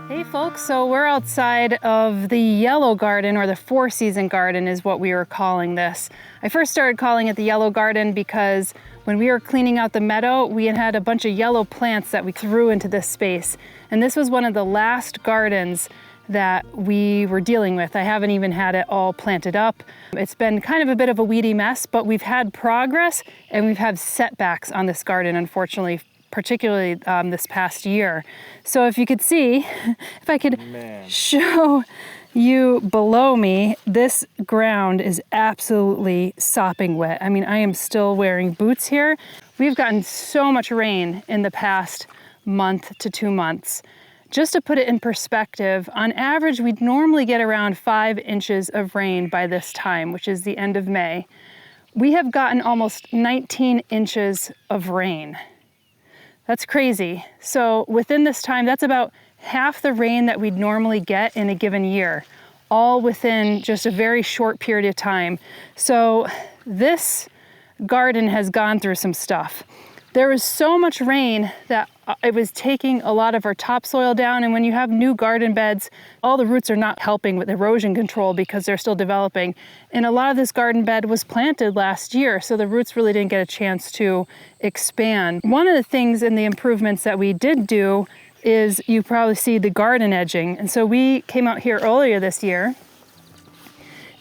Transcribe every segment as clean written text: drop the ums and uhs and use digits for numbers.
Hey folks, so we're outside of the yellow garden, or the four-season garden is what we were calling this. I first started calling it the yellow garden because when we were cleaning out the meadow, we had a bunch of yellow plants that we threw into this space. And this was one of the last gardens that we were dealing with. I haven't even had it all planted up. It's been kind of a bit of a weedy mess, but we've had progress and we've had setbacks on this garden, unfortunately, particularly this past year. So if you could see, if I could show you below me, this ground is absolutely sopping wet. I mean, I am still wearing boots here. We've gotten so much rain in the past month to 2 months. Just to put it in perspective, on average, we'd normally get around 5 inches of rain by this time, which is the end of May. We have gotten almost 19 inches of rain. That's crazy. So within this time, that's about half the rain that we'd normally get in a given year, all within just a very short period of time. So this garden has gone through some stuff. There was so much rain that it was taking a lot of our topsoil down, and when you have new garden beds, all the roots are not helping with erosion control because they're still developing. And a lot of this garden bed was planted last year, so the roots really didn't get a chance to expand. One of the things in the improvements that we did do is, you probably see the garden edging. And so we came out here earlier this year,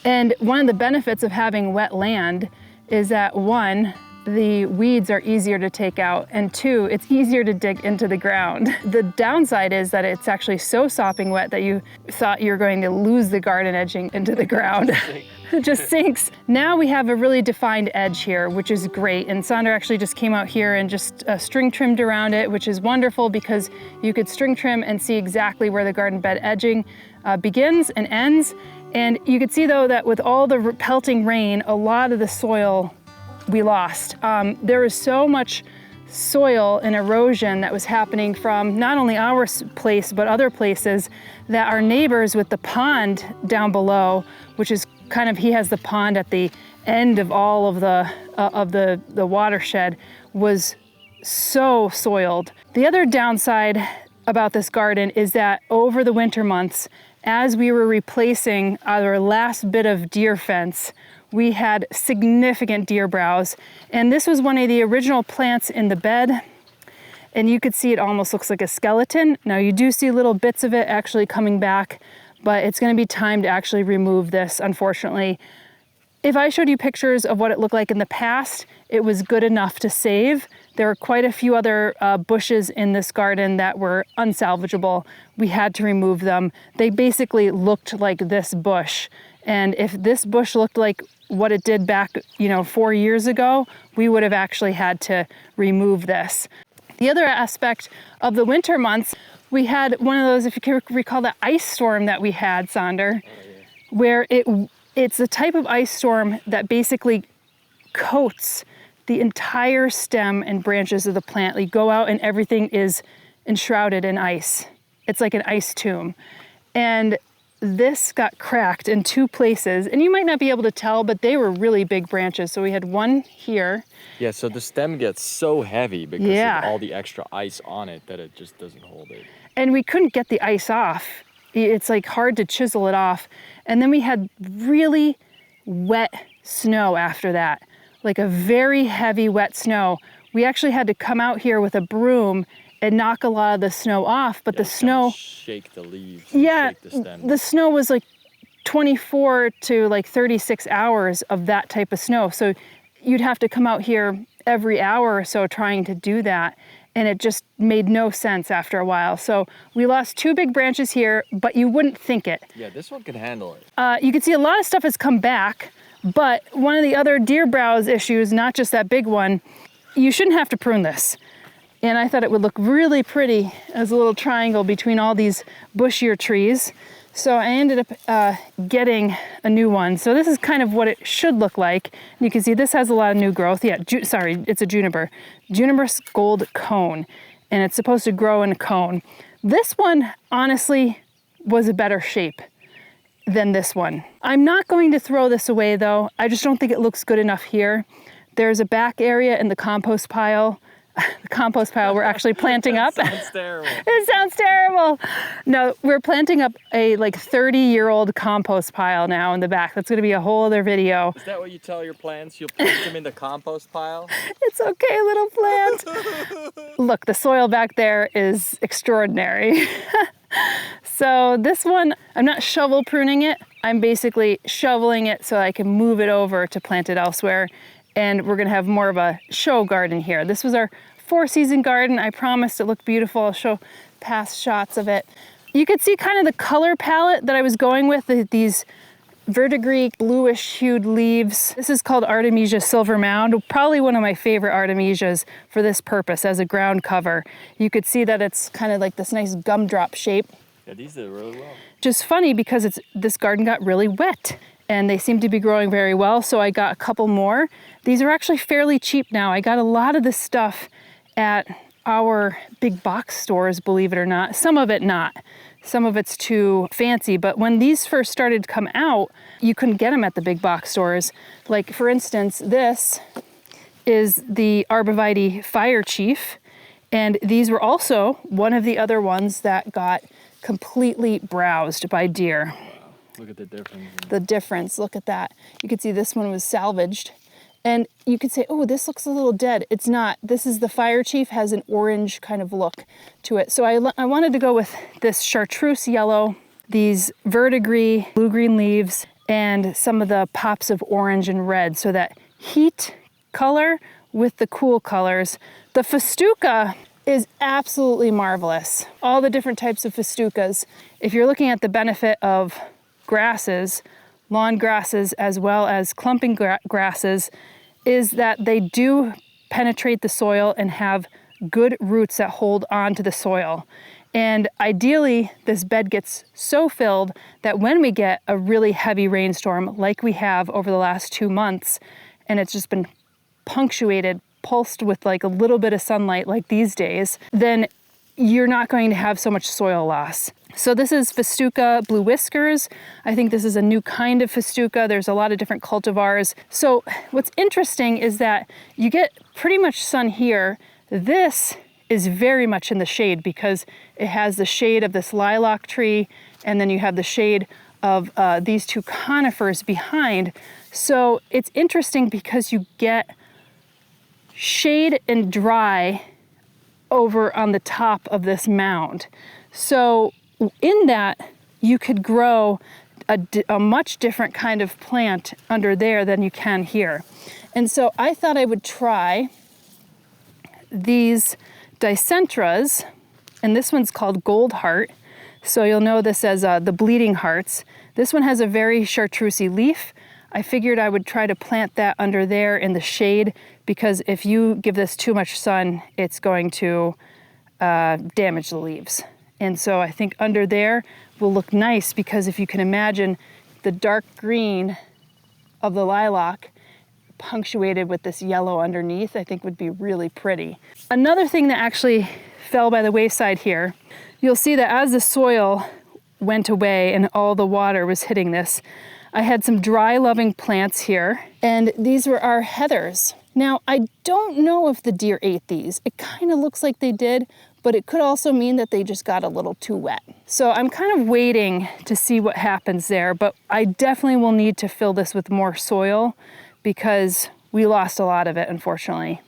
and one of the benefits of having wet land is that, one, the weeds are easier to take out, and 2, it's easier to dig into the ground. The downside is that it's actually so sopping wet that you thought you were going to lose the garden edging into the ground. It just sinks. Now we have a really defined edge here, which is great. And Sandra actually just came out here and just string trimmed around it, which is wonderful because you could string trim and see exactly where the garden bed edging begins and ends. And you could see though that with all the pelting rain, a lot of the soil we lost. There was so much soil and erosion that was happening from not only our place, but other places, that our neighbors with the pond down below, which is kind of, he has the pond at the end of all of the watershed, was so soiled. The other downside about this garden is that over the winter months, as we were replacing our last bit of deer fence, we had significant deer browse. And this was one of the original plants in the bed. And you could see it almost looks like a skeleton. Now you do see little bits of it actually coming back, but it's gonna be time to actually remove this, unfortunately. If I showed you pictures of what it looked like in the past, it was good enough to save. There were quite a few other bushes in this garden that were unsalvageable. We had to remove them. They basically looked like this bush. And if this bush looked like what it did back, 4 years ago, we would have actually had to remove this. The other aspect of the winter months, we had one of those, if you can recall, the ice storm that we had, Sander, where it's the type of ice storm that basically coats the entire stem and branches of the plant. You go out and everything is enshrouded in ice. It's like an ice tomb. And this got cracked in 2 places, and you might not be able to tell, but they were really big branches. So we had one here. Yeah, so the stem gets so heavy because of all the extra ice on it that it just doesn't hold it. And we couldn't get the ice off. It's like hard to chisel it off. And then we had really wet snow after that, like a very heavy wet snow. We actually had to come out here with a broom and knock a lot of the snow off, but the snow, shake the leaves, shake the stem. The snow was like 24 to like 36 hours of that type of snow. So you'd have to come out here every hour or so trying to do that. And it just made no sense after a while. So we lost 2 big branches here, but you wouldn't think it. Yeah, this one can handle it. You can see a lot of stuff has come back, but one of the other deer browse issues, not just that big one, you shouldn't have to prune this. And I thought it would look really pretty as a little triangle between all these bushier trees. So I ended up getting a new one. So this is kind of what it should look like. And you can see this has a lot of new growth. Yeah, sorry, it's a juniper. Juniper gold cone. And it's supposed to grow in a cone. This one, honestly, was a better shape than this one. I'm not going to throw this away though. I just don't think it looks good enough here. There's a back area in the compost pile The compost pile we're actually planting up. Sounds terrible. It sounds terrible. No, we're planting up a like 30-year-old compost pile now in the back. That's gonna be a whole other video. Is that what you tell your plants? You'll put them in the compost pile? It's okay, little plant. Look, the soil back there is extraordinary. So this one, I'm not shovel pruning it. I'm basically shoveling it so I can move it over to plant it elsewhere. And we're gonna have more of a show garden here. This was our 4-season garden. I promised it looked beautiful. I'll show past shots of it. You could see kind of the color palette that I was going with, these verdigris bluish hued leaves. This is called Artemisia silver mound, probably one of my favorite artemisias for this purpose as a ground cover. You could see that it's kind of like this nice gumdrop shape. Yeah, these did really well. Just funny because this garden got really wet and they seem to be growing very well, so I got a couple more. These are actually fairly cheap now. I got a lot of this stuff at our big box stores, believe it or not. Some of it not. Some of it's too fancy, but when these first started to come out, you couldn't get them at the big box stores. Like for instance, this is the Arborvitae Fire Chief, and these were also one of the other ones that got completely browsed by deer. Look at the difference. The difference, look at that. You can see this one was salvaged. And you could say, oh, this looks a little dead. It's not. This is the Fire Chief, has an orange kind of look to it. So I wanted to go with this chartreuse yellow, these verdigris blue-green leaves, and some of the pops of orange and red. So that heat color with the cool colors. The festuca is absolutely marvelous. All the different types of festucas. If you're looking at the benefit of grasses, lawn grasses, as well as clumping grasses, is that they do penetrate the soil and have good roots that hold on to the soil. And ideally, this bed gets so filled that when we get a really heavy rainstorm, like we have over the last 2 months, and it's just been punctuated, pulsed with like a little bit of sunlight like these days, then you're not going to have so much soil loss. So this is Festuca Blue Whiskers. I think this is a new kind of Festuca. There's a lot of different cultivars. So what's interesting is that you get pretty much sun here. This is very much in the shade because it has the shade of this lilac tree, and then you have the shade of these two conifers behind. So it's interesting because you get shade and dry over on the top of this mound. So in that, you could grow a much different kind of plant under there than you can here. And so I thought I would try these dicentras, and this one's called Gold Heart. So you'll know this as the bleeding hearts. This one has a very chartreusey leaf. I figured I would try to plant that under there in the shade, because if you give this too much sun, it's going to damage the leaves. And so I think under there will look nice, because if you can imagine the dark green of the lilac punctuated with this yellow underneath, I think would be really pretty. Another thing that actually fell by the wayside here, you'll see that as the soil went away and all the water was hitting this, I had some dry loving plants here, and these were our heathers. Now, I don't know if the deer ate these. It kind of looks like they did, but it could also mean that they just got a little too wet. So I'm kind of waiting to see what happens there, but I definitely will need to fill this with more soil because we lost a lot of it, unfortunately.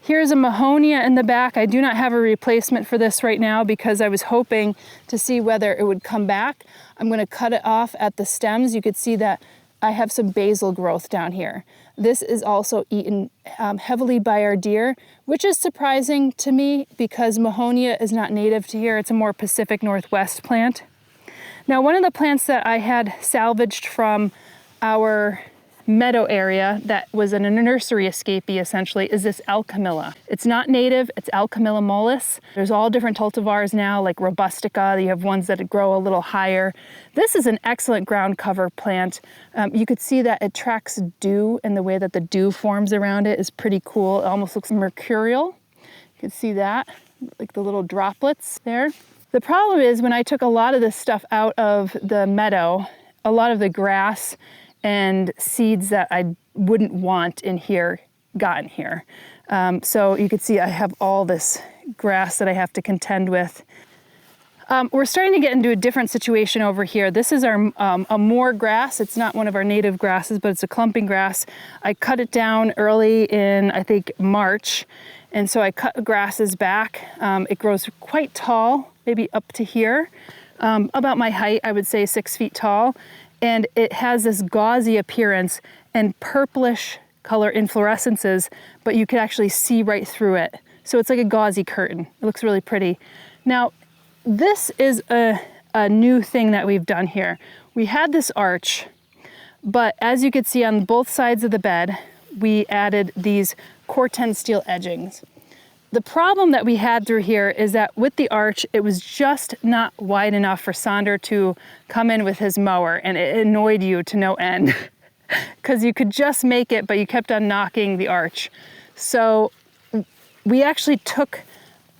Here's a Mahonia in the back. I do not have a replacement for this right now because I was hoping to see whether it would come back. I'm gonna cut it off at the stems. You could see that I have some basil growth down here. This is also eaten heavily by our deer, which is surprising to me because Mahonia is not native to here. It's a more Pacific Northwest plant. Now, one of the plants that I had salvaged from our meadow area that was in a nursery escapee essentially is this Alchemilla. It's not native, it's Alchemilla mollis. There's all different cultivars now, like Robustica. You have ones that grow a little higher. This is an excellent ground cover plant. You could see that it tracks dew, and the way that the dew forms around it is pretty cool. It almost looks mercurial. You can see that, like the little droplets there. The problem is when I took a lot of this stuff out of the meadow, a lot of the grass and seeds that I wouldn't want in here gotten here. So you can see I have all this grass that I have to contend with. We're starting to get into a different situation over here. This is our a moor grass. It's not one of our native grasses, but it's a clumping grass. I cut it down early in, I think, March. And so I cut the grasses back. It grows quite tall, maybe up to here, about my height, I would say 6 feet tall. And it has this gauzy appearance and purplish color inflorescences, but you can actually see right through it. So it's like a gauzy curtain. It looks really pretty. Now, this is a new thing that we've done here. We had this arch, but as you can see on both sides of the bed, we added these Corten steel edgings. The problem that we had through here is that with the arch, it was just not wide enough for Sonder to come in with his mower, and it annoyed you to no end because you could just make it, but you kept on knocking the arch. So we actually took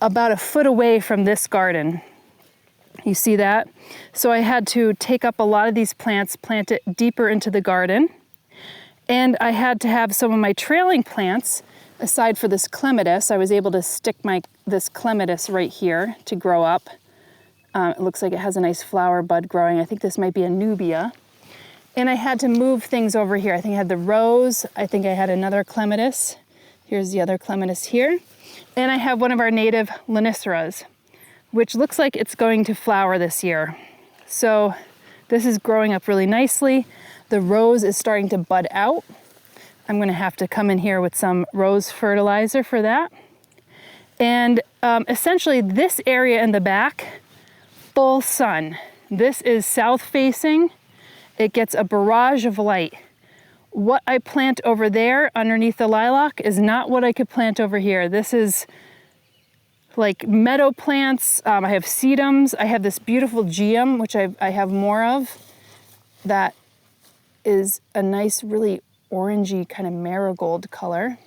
about a foot away from this garden. You see that? So I had to take up a lot of these plants, plant it deeper into the garden. And I had to have some of my trailing plants, aside for this clematis, I was able to stick this clematis right here to grow up. It looks like it has a nice flower bud growing. I think this might be a nubia. And I had to move things over here. I think I had the rose. I think I had another clematis. Here's the other clematis here. And I have one of our native laniceras, which looks like it's going to flower this year. So this is growing up really nicely. The rose is starting to bud out. I'm gonna have to come in here with some rose fertilizer for that. And essentially this area in the back, full sun. This is south facing. It gets a barrage of light. What I plant over there underneath the lilac is not what I could plant over here. This is like meadow plants. I have sedums. I have this beautiful geum, which I have more of. That is a nice, really orangey kind of marigold color.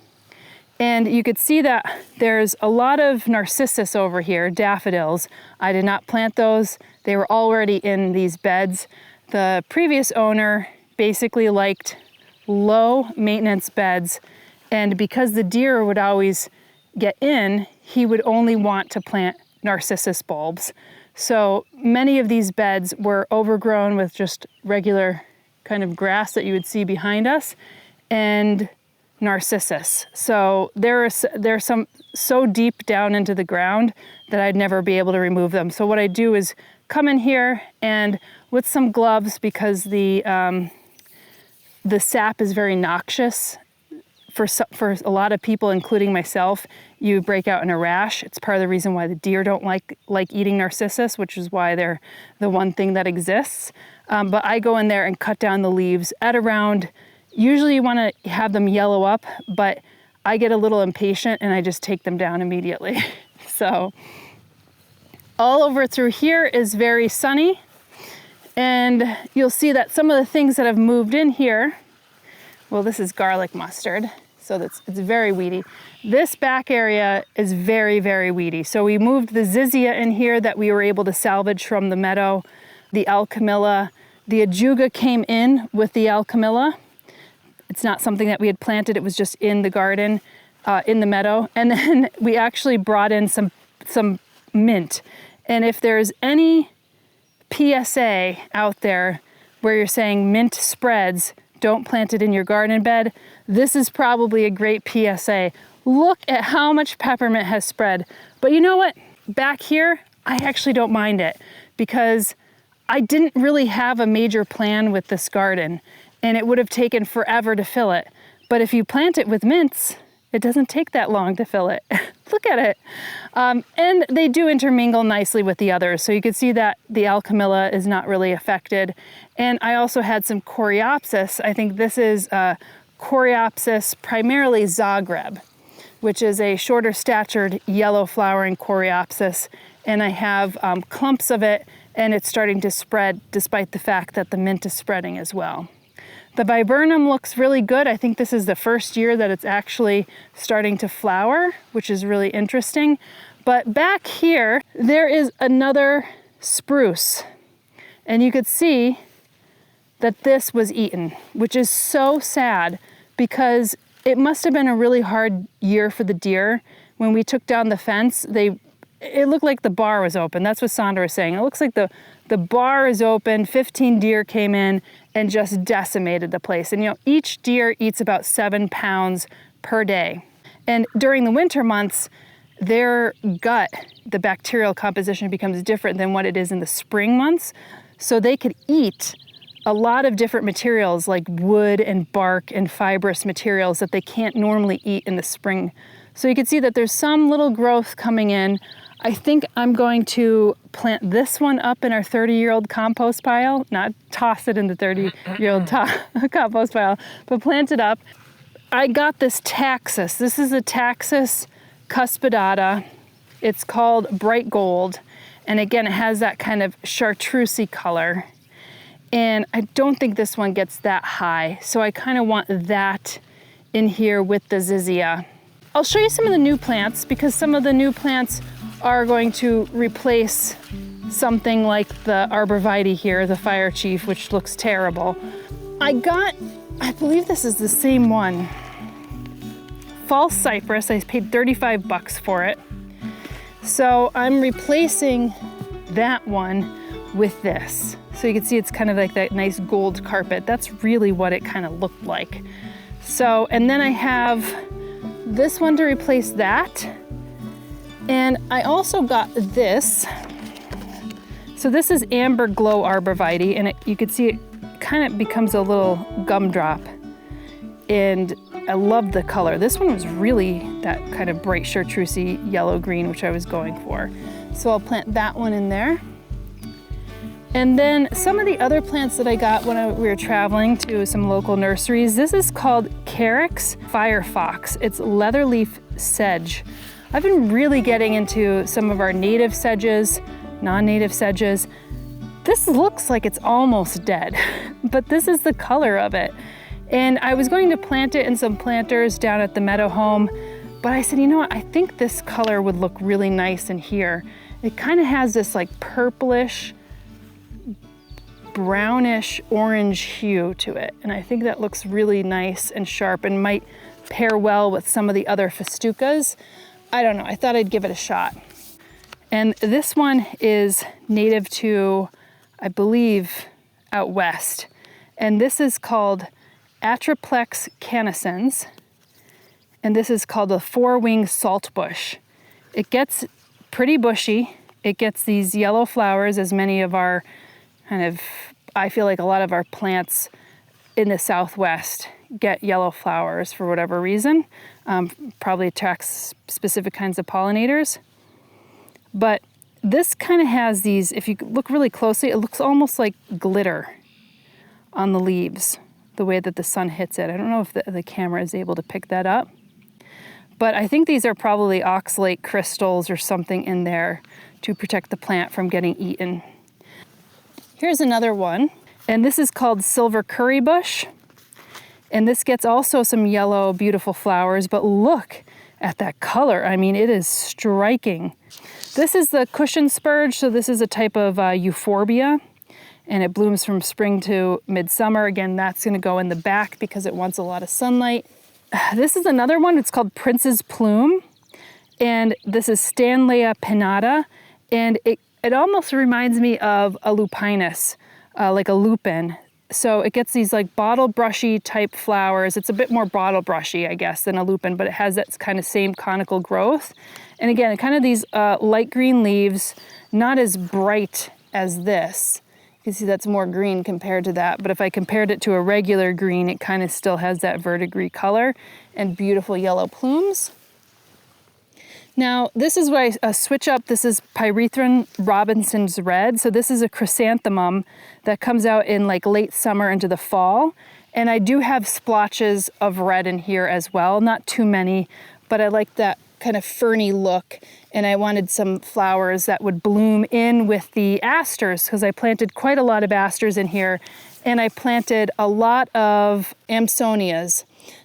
And you could see that there's a lot of narcissus over here, daffodils. I did not plant those. They were already in these beds. The previous owner basically liked low maintenance beds. And because the deer would always get in, he would only want to plant narcissus bulbs. So many of these beds were overgrown with just regular kind of grass that you would see behind us and narcissus. So they're some so deep down into the ground that I'd never be able to remove them. So what I do is come in here and with some gloves, because the sap is very noxious for a lot of people, including myself. You break out in a rash. It's part of the reason why the deer don't like eating narcissus, which is why they're the one thing that exists. But I go in there and cut down the leaves at around, usually you want to have them yellow up, but I get a little impatient and I just take them down immediately. So all over through here is very sunny. And you'll see that some of the things that have moved in here, well, this is garlic mustard, so it's very weedy. This back area is very, very weedy. So we moved the zizia in here that we were able to salvage from the meadow, the alchemilla. The ajuga came in with the alchemilla. It's not something that we had planted, it was just in the garden, in the meadow. And then we actually brought in some mint. And if there's any PSA out there where you're saying mint spreads, don't plant it in your garden bed, this is probably a great PSA. Look at how much peppermint has spread. But you know what? Back here, I actually don't mind it because I didn't really have a major plan with this garden and it would have taken forever to fill it. But if you plant it with mints, it doesn't take that long to fill it. Look at it. And they do intermingle nicely with the others. So you can see that the alchemilla is not really affected. And I also had some coreopsis. I think this is coreopsis, primarily Zagreb, which is a shorter statured yellow flowering coreopsis. And I have clumps of it and it's starting to spread despite the fact that the mint is spreading as well. The viburnum looks really good. I think this is the first year that it's actually starting to flower, which is really interesting. But back here, there is another spruce. And you could see that this was eaten, which is so sad because it must have been a really hard year for the deer. When we took down the fence, it looked like the bar was open. That's what Sandra was saying. It looks like the bar is open, 15 deer came in and just decimated the place. And each deer eats about 7 pounds per day. And during the winter months, their gut, the bacterial composition becomes different than what it is in the spring months. So they could eat a lot of different materials like wood and bark and fibrous materials that they can't normally eat in the spring. So you can see that there's some little growth coming in. I think I'm going to plant this one up in our 30-year-old compost pile, not toss it in the 30-year-old compost pile, but plant it up. I got this Taxus. This is a Taxus cuspidata. It's called bright gold. And again, it has that kind of chartreusey color. And I don't think this one gets that high. So I kind of want that in here with the Zizia. I'll show you some of the new plants because some of the new plants are going to replace something like the arborvitae here, the fire chief, which looks terrible. I believe this is the same one. False cypress, I paid 35 bucks for it. So I'm replacing that one with this. So you can see it's kind of like that nice gold carpet. That's really what it kind of looked like. So, and then I have this one to replace that. And I also got this. So this is Amber Glow Arborvitae, and you can see it kind of becomes a little gumdrop. And I love the color. This one was really that kind of bright chartreusey yellow-green, which I was going for. So I'll plant that one in there. And then some of the other plants that I got when we were traveling to some local nurseries, this is called Carex Firefox. It's leatherleaf sedge. I've been really getting into some of our native sedges, non-native sedges. This looks like it's almost dead, but this is the color of it. And I was going to plant it in some planters down at the meadow home, but I said, you know what, I think this color would look really nice in here. It kind of has this like purplish, brownish orange hue to it. And I think that looks really nice and sharp and might pair well with some of the other festucas. I don't know, I thought I'd give it a shot. And this one is native to, I believe, out west. And this is called Atriplex canescens. And this is called the four-winged saltbush. It gets pretty bushy. It gets these yellow flowers, as many of our I feel like a lot of our plants in the Southwest get yellow flowers for whatever reason. Probably attracts specific kinds of pollinators. But this kind of has these, if you look really closely, it looks almost like glitter on the leaves, the way that the sun hits it. I don't know if the camera is able to pick that up. But I think these are probably oxalate crystals or something in there to protect the plant from getting eaten. Here's another one, and this is called silver curry bush. And this gets also some yellow, beautiful flowers, but look at that color. I mean, it is striking. This is the cushion spurge, so this is a type of euphorbia, and it blooms from spring to midsummer. Again, that's gonna go in the back because it wants a lot of sunlight. This is another one, it's called Prince's Plume, and this is Stanleya pinnata, and it almost reminds me of a lupinus, like a lupin. So it gets these like bottle brushy type flowers. It's a bit more bottle brushy, I guess, than a lupin, but it has that kind of same conical growth. And again, kind of these light green leaves, not as bright as this. You can see that's more green compared to that. But if I compared it to a regular green, it kind of still has that verdigris color and beautiful yellow plumes. Now, this is where I switch up. This is Pyrethrum Robinson's Red. So this is a chrysanthemum that comes out in like late summer into the fall. And I do have splotches of red in here as well. Not too many, but I like that kind of ferny look. And I wanted some flowers that would bloom in with the asters because I planted quite a lot of asters in here. And I planted a lot of Amsonias.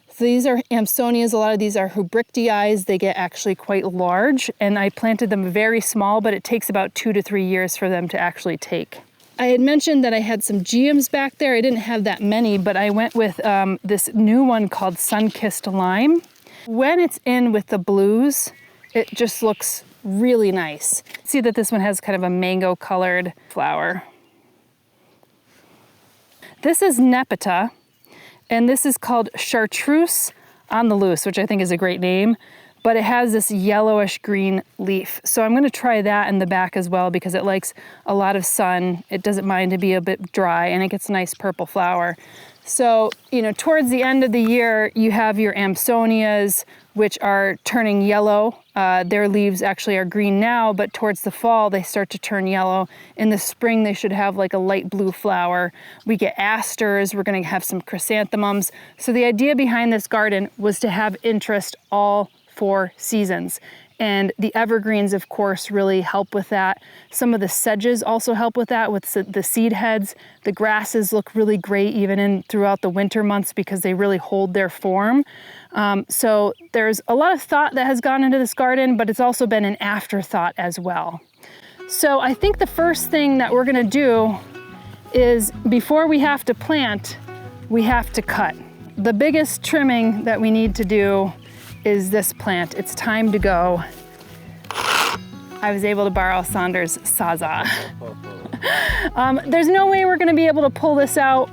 So these are Amsonias, a lot of these are Hubrichtii. They get actually quite large, and I planted them very small, but it takes about 2 to 3 years for them to actually take. I had mentioned that I had some geums back there. I didn't have that many, but I went with this new one called Sun-Kissed Lime. When it's in with the blues, it just looks really nice. See that this one has kind of a mango colored flower. This is Nepeta, and this is called Chartreuse on the Loose, which I think is a great name, but it has this yellowish green leaf. So I'm gonna try that in the back as well because it likes a lot of sun. It doesn't mind to be a bit dry, and it gets a nice purple flower. So, you know, towards the end of the year, you have your Amsonias, which are turning yellow. Their leaves actually are green now, but towards the fall, they start to turn yellow. In the spring, they should have like a light blue flower. We get asters, we're gonna have some chrysanthemums. So the idea behind this garden was to have interest all 4 seasons. And the evergreens, of course, really help with that. Some of the sedges also help with that, with the seed heads. The grasses look really great even throughout the winter months because they really hold their form. So there's a lot of thought that has gone into this garden, but it's also been an afterthought as well. So I think the first thing that we're gonna do is, before we have to plant, we have to cut. The biggest trimming that we need to do is this plant. It's time to go. I was able to borrow Saunders' Sawzall. There's no way we're gonna be able to pull this out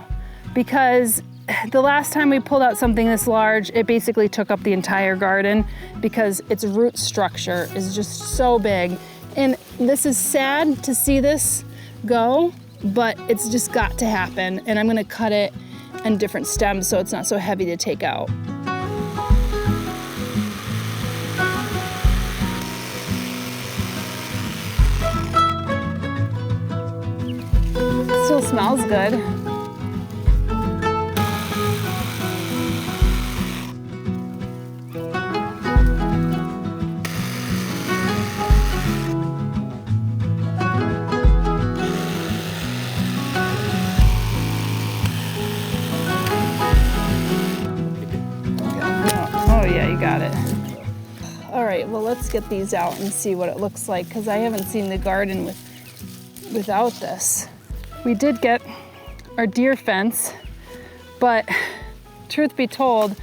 because the last time we pulled out something this large, it basically took up the entire garden because its root structure is just so big. And this is sad to see this go, but it's just got to happen. And I'm gonna cut it in different stems so it's not so heavy to take out. Still smells good. Oh yeah, you got it. All right, well, let's get these out and see what it looks like because I haven't seen the garden without this. We did get our deer fence, but truth be told,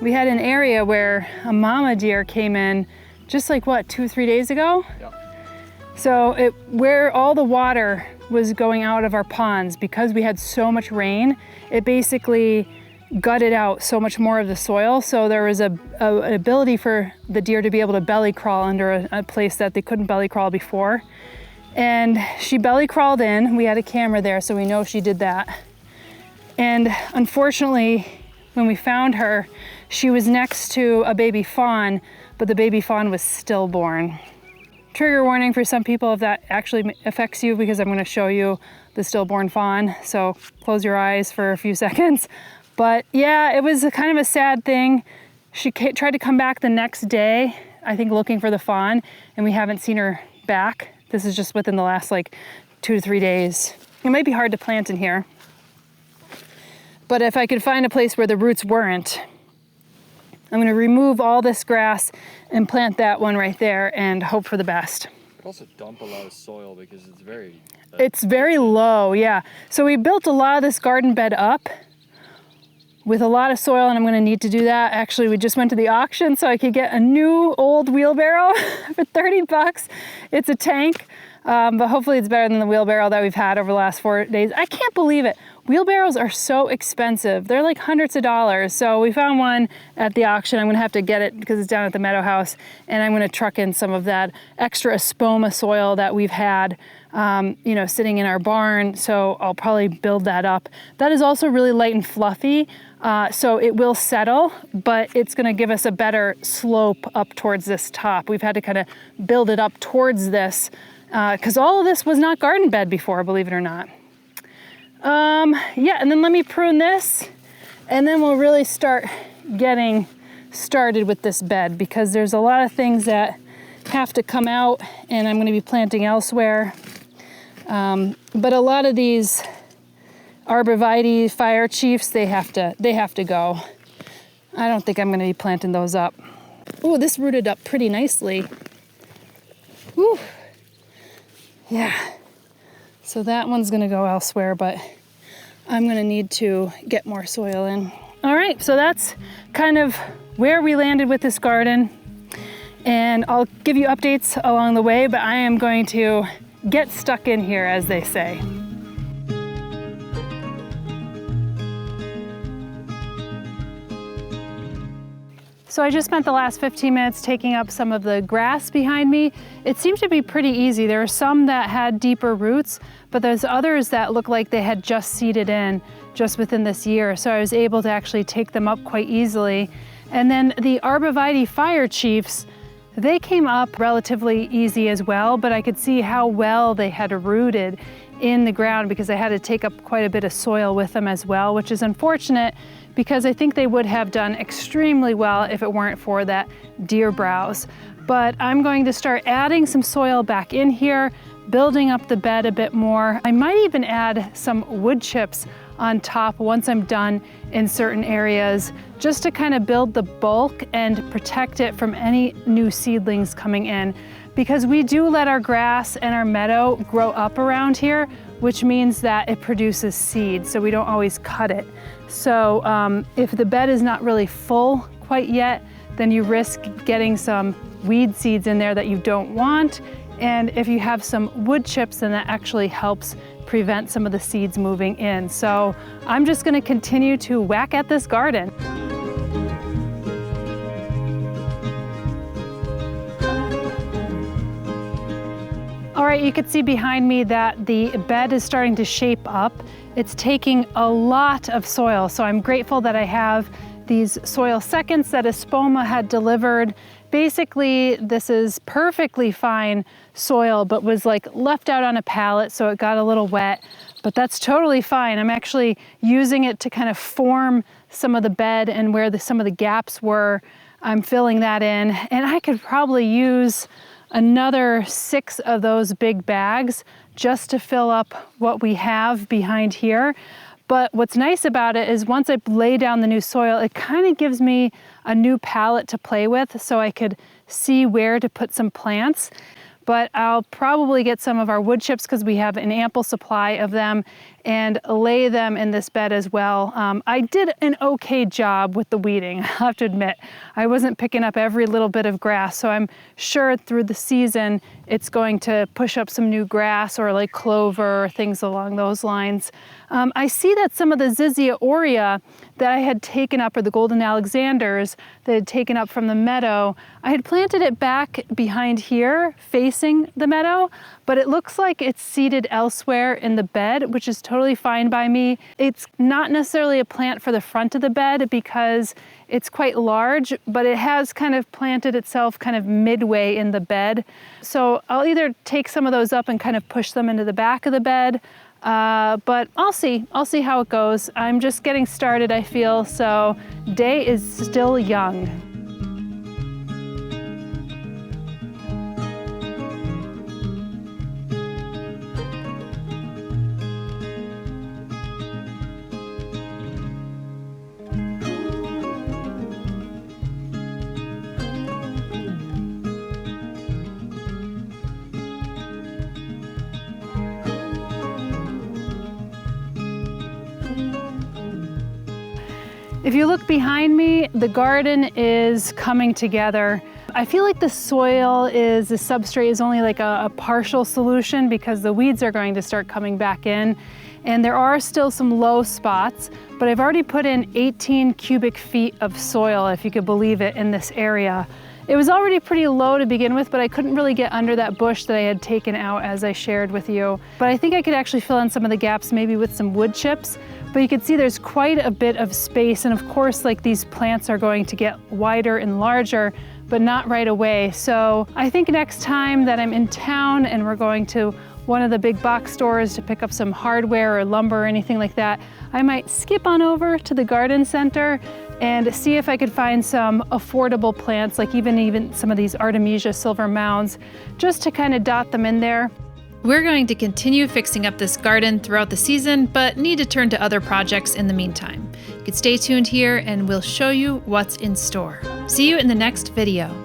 we had an area where a mama deer came in just like what, 2-3 days ago? Yeah. So where all the water was going out of our ponds, because we had so much rain, it basically gutted out so much more of the soil. So there was an ability for the deer to be able to belly crawl under a place that they couldn't belly crawl before. And she belly crawled in. We had a camera there, so we know she did that. And unfortunately, when we found her, she was next to a baby fawn, but the baby fawn was stillborn. Trigger warning for some people if that actually affects you, because I'm gonna show you the stillborn fawn. So close your eyes for a few seconds. But yeah, it was kind of a sad thing. She tried to come back the next day, I think looking for the fawn, and we haven't seen her back. This is just within the last like 2 to 3 days. It might be hard to plant in here, but if I could find a place where the roots weren't, I'm gonna remove all this grass and plant that one right there and hope for the best. Also dump a lot of soil because it's very low, yeah. So we built a lot of this garden bed up with a lot of soil, and I'm gonna need to do that. Actually, we just went to the auction so I could get a new old wheelbarrow for 30 bucks. It's a tank, but hopefully it's better than the wheelbarrow that we've had over the last 4 days. I can't believe it. Wheelbarrows are so expensive. They're like hundreds of dollars. So we found one at the auction. I'm gonna have to get it because it's down at the Meadow House, and I'm gonna truck in some of that extra espoma soil that we've had sitting in our barn. So I'll probably build that up. That is also really light and fluffy. So it will settle, but it's gonna give us a better slope up towards this top. We've had to kind of build it up towards this because all of this was not garden bed before, believe it or not. Yeah, and then let me prune this, and then we'll really start getting started with this bed because there's a lot of things that have to come out, and I'm gonna be planting elsewhere. But a lot of these arborvitae, fire chiefs, they have to go. I don't think I'm gonna be planting those up. Oh, this rooted up pretty nicely. Whew. Yeah. So that one's gonna go elsewhere, but I'm gonna need to get more soil in. All right, so that's kind of where we landed with this garden. And I'll give you updates along the way, but I am going to get stuck in here, as they say. So I just spent the last 15 minutes taking up some of the grass behind me. It seemed to be pretty easy. There are some that had deeper roots, but there's others that look like they had just seeded in just within this year. So I was able to actually take them up quite easily. And then the arborvitae fire chiefs, they came up relatively easy as well, but I could see how well they had rooted in the ground because I had to take up quite a bit of soil with them as well, which is unfortunate because I think they would have done extremely well if it weren't for that deer browse. But I'm going to start adding some soil back in here, building up the bed a bit more. I might even add some wood chips on top once I'm done in certain areas, just to kind of build the bulk and protect it from any new seedlings coming in. Because we do let our grass and our meadow grow up around here, which means that it produces seed, so we don't always cut it. So if the bed is not really full quite yet, then you risk getting some weed seeds in there that you don't want. And if you have some wood chips, then that actually helps prevent some of the seeds moving in. So I'm just gonna continue to whack at this garden. All right, you can see behind me that the bed is starting to shape up. It's taking a lot of soil, so I'm grateful that I have these soil seconds that Espoma had delivered. Basically, this is perfectly fine soil, but was like left out on a pallet, so it got a little wet, but that's totally fine. I'm actually using it to kind of form some of the bed, and where some of the gaps were, I'm filling that in. And I could probably use another 6 of those big bags just to fill up what we have behind here. But what's nice about it is once I lay down the new soil, it kind of gives me a new palette to play with so I could see where to put some plants. But I'll probably get some of our wood chips because we have an ample supply of them and lay them in this bed as well. I did an okay job with the weeding, I have to admit. I wasn't picking up every little bit of grass, so I'm sure through the season it's going to push up some new grass or like clover or things along those lines. I see that some of the Zizia aurea that I had taken up, or the golden Alexanders that I had taken up from the meadow, I had planted it back behind here facing the meadow, but it looks like it's seeded elsewhere in the bed, which is totally fine by me. It's not necessarily a plant for the front of the bed because it's quite large, but it has kind of planted itself kind of midway in the bed. So I'll either take some of those up and kind of push them into the back of the bed, but I'll see how it goes. I'm just getting started, I feel, so day is still young. If you look behind me, the garden is coming together. I feel like the substrate is only like a partial solution because the weeds are going to start coming back in. And there are still some low spots, but I've already put in 18 cubic feet of soil, if you could believe it, in this area. It was already pretty low to begin with, but I couldn't really get under that bush that I had taken out as I shared with you. But I think I could actually fill in some of the gaps maybe with some wood chips. But you can see there's quite a bit of space, and of course, like, these plants are going to get wider and larger, but not right away. So I think next time that I'm in town and we're going to one of the big box stores to pick up some hardware or lumber or anything like that, I might skip on over to the garden center and see if I could find some affordable plants, like even some of these Artemisia silver mounds, just to kind of dot them in there. We're going to continue fixing up this garden throughout the season, but need to turn to other projects in the meantime. You can stay tuned here and we'll show you what's in store. See you in the next video.